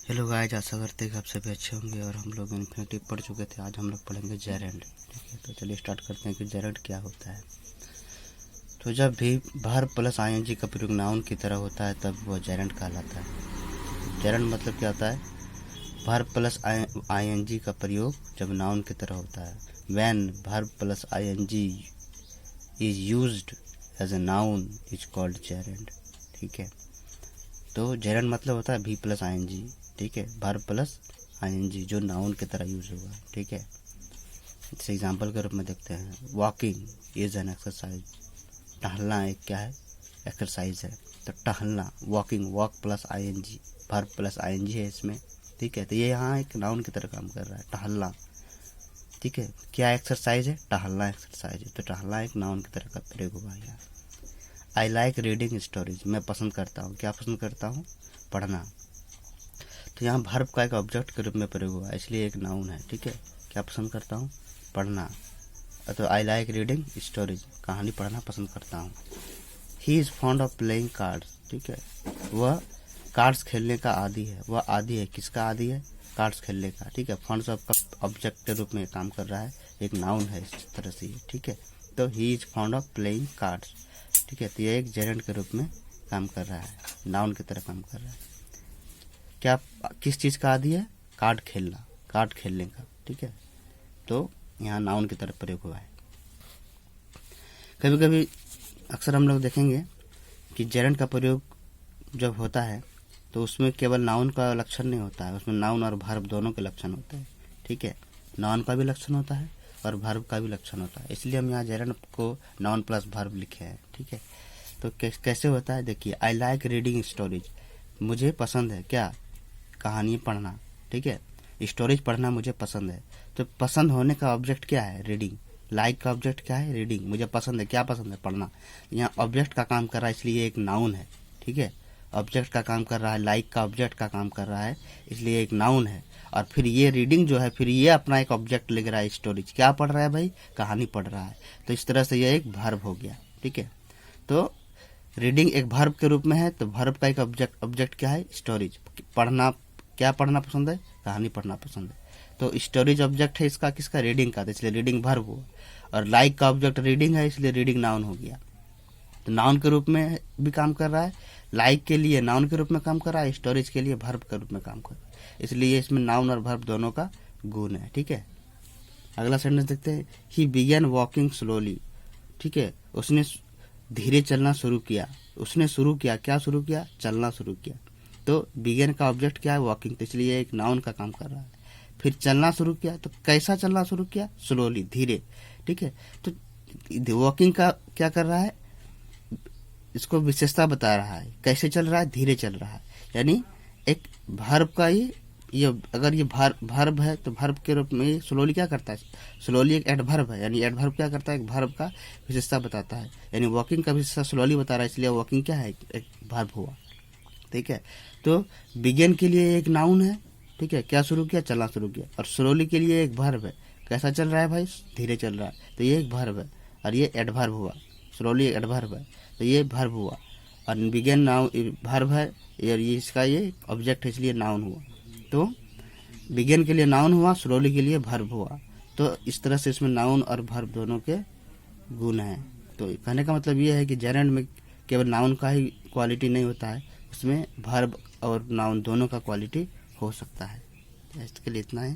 Hello guys, आशा करते हैं कि आप सभी अच्छे होंगे। और हम लोग इन्फिनेटिव पढ़ चुके थे, आज हम लोग पढ़ेंगे जेरेंड। ठीक है, तो चलिए स्टार्ट करते हैं कि जेरेंड क्या होता है। तो जब भी वर्ब प्लस आईएनजी का प्रयोग नाउन की तरह होता है तब वह जेरेंड कहलाता है। जेरेंड मतलब क्या होता है? वर्ब प्लस आईएनजी का प्रयोग जब नाउन की तरह होता है। When verb plus ING is used as a noun is called gerund. ठीक है, तो जेरेंड मतलब होता है भी प्लस आईएनजी। ठीक है, वर्ब प्लस आईएनजी जो नाउन की तरह यूज हुआ। ठीक है, इस एग्जाम्पल के रूप में देखते हैं। Walking is an exercise. टहलना एक क्या है? एक्सरसाइज है। तो टहलना, walking, walk plus ING, verb plus ING है इसमें। ठीक है, तो ये यहाँ एक नाउन की तरह काम कर रहा है, टहलना। ठीक है, क्या एक्सरसाइज है? टहलना एक्सरसाइज है। तो टहलना एक नाउन की तरह का प्रयोग हुआ है। आई लाइक रीडिंग स्टोरीज, मैं पसंद करता हूँ। क्या पसंद करता हूँ? पढ़ना। तो यहाँ वर्ब का एक ऑब्जेक्ट के रूप में प्रयोग हुआ है, इसलिए एक नाउन है। ठीक है, क्या पसंद करता हूँ? पढ़ना। तो आई लाइक रीडिंग स्टोरीज, कहानी पढ़ना पसंद करता हूँ। He is fond of playing cards. ठीक है, वह कार्ड्स खेलने का आदी है। वह आदी है, किसका आदी है? कार्ड्स खेलने का। ठीक है, फॉन्ड्स ऑफ का ऑब्जेक्ट के रूप में काम कर रहा है, एक नाउन है इस तरह से। ठीक है, तो he is fond of playing cards. ठीक है, तो यह एक जेरेंड के रूप में काम कर रहा है, नाउन की तरह काम कर रहा है। क्या किस चीज़ का आदि है? कार्ड खेलना, कार्ड खेलने का। ठीक है, तो यहाँ नाउन की तरफ प्रयोग हुआ है। कभी कभी अक्सर हम लोग देखेंगे कि जेरेंड का प्रयोग जब होता है तो उसमें केवल नाउन का लक्षण नहीं होता है, उसमें नाउन और वर्ब दोनों के लक्षण होते हैं। ठीक है, नाउन का भी लक्षण होता है और वर्ब का भी लक्षण होता है, इसलिए हम यहाँ जेरेंड को नाउन प्लस वर्ब लिखे हैं। ठीक है, तो कैसे होता है देखिए। आई लाइक रीडिंग स्टोरीज, मुझे पसंद है क्या? कहानी पढ़ना। ठीक है, स्टोरीज पढ़ना मुझे पसंद है। तो पसंद होने का ऑब्जेक्ट क्या है? रीडिंग। लाइक का ऑब्जेक्ट क्या है? रीडिंग। मुझे पसंद है, क्या पसंद है? पढ़ना। यहाँ ऑब्जेक्ट का काम कर रहा है, इसलिए एक नाउन है। ठीक है, ऑब्जेक्ट का काम कर रहा है, लाइक का ऑब्जेक्ट का काम कर रहा है, इसलिए एक नाउन है। और फिर ये रीडिंग जो है, फिर ये अपना एक ऑब्जेक्ट लिख रहा है, स्टोरीज। क्या पढ़ रहा है भाई? कहानी पढ़ रहा है। तो इस तरह से यह एक वर्ब हो गया। ठीक है, तो रीडिंग एक वर्ब के रूप में है, तो वर्ब का एक ऑब्जेक्ट क्या है? स्टोरीज। पढ़ना, क्या पढ़ना पसंद है? कहानी पढ़ना पसंद है। तो स्टोरेज ऑब्जेक्ट है इसका, किसका? रीडिंग का, तो इसलिए रीडिंग वर्ब हुआ। और लाइक का ऑब्जेक्ट रीडिंग है, इसलिए रीडिंग नाउन हो गया। तो नाउन के रूप में भी काम कर रहा है, लाइक के लिए नाउन के रूप में काम कर रहा है, स्टोरेज के लिए वर्ब के रूप में काम कर रहा है, इसलिए इसमें नाउन और वर्ब दोनों का गुण है। ठीक है, अगला सेंटेंस देखते हैं। ही बिगेन वॉकिंग स्लोली। ठीक है, उसने धीरे चलना शुरू किया। उसने शुरू किया, क्या शुरू किया? चलना शुरू किया। तो बिगेन का ऑब्जेक्ट क्या है? वॉकिंग, तो इसलिए एक नाउन का काम कर रहा है। फिर चलना शुरू किया, तो कैसा चलना शुरू किया? स्लोली, धीरे। ठीक है, तो वॉकिंग का क्या कर रहा है? इसको विशेषता बता रहा है, कैसे चल रहा है? धीरे चल रहा है। यानी एक वर्ब का ये अगर ये वर्ब है तो वर्ब के रूप में स्लोली क्या करता है? स्लोली एक एडवर्ब है, यानी एडवर्ब क्या करता है? एक वर्ब का विशेषता बताता है। यानी वॉकिंग का विशेषता स्लोली बता रहा है, इसलिए वॉकिंग क्या है? एक वर्ब हुआ। ठीक है, तो बिगेन के लिए एक नाउन है। ठीक है, क्या शुरू किया? चलना शुरू किया। और स्लोली के लिए एक वर्ब है, कैसा चल रहा है भाई? धीरे चल रहा है, तो ये एक वर्ब है और ये एडवर्ब हुआ। स्लोली एडवर्ब है, तो ये वर्ब हुआ। और बिगेन नाउन वर्ब है, ये इसका ये ऑब्जेक्ट है, इसलिए नाउन हुआ। तो बिगेन के लिए नाउन हुआ, स्लोली के लिए वर्ब हुआ। तो इस तरह से इसमें नाउन और वर्ब दोनों के गुण हैं। तो कहने का मतलब ये है कि जेरेंड में केवल नाउन का ही क्वालिटी नहीं होता है, उसमें वर्ब और नाउन दोनों का क्वालिटी हो सकता है। इसके लिए इतना है।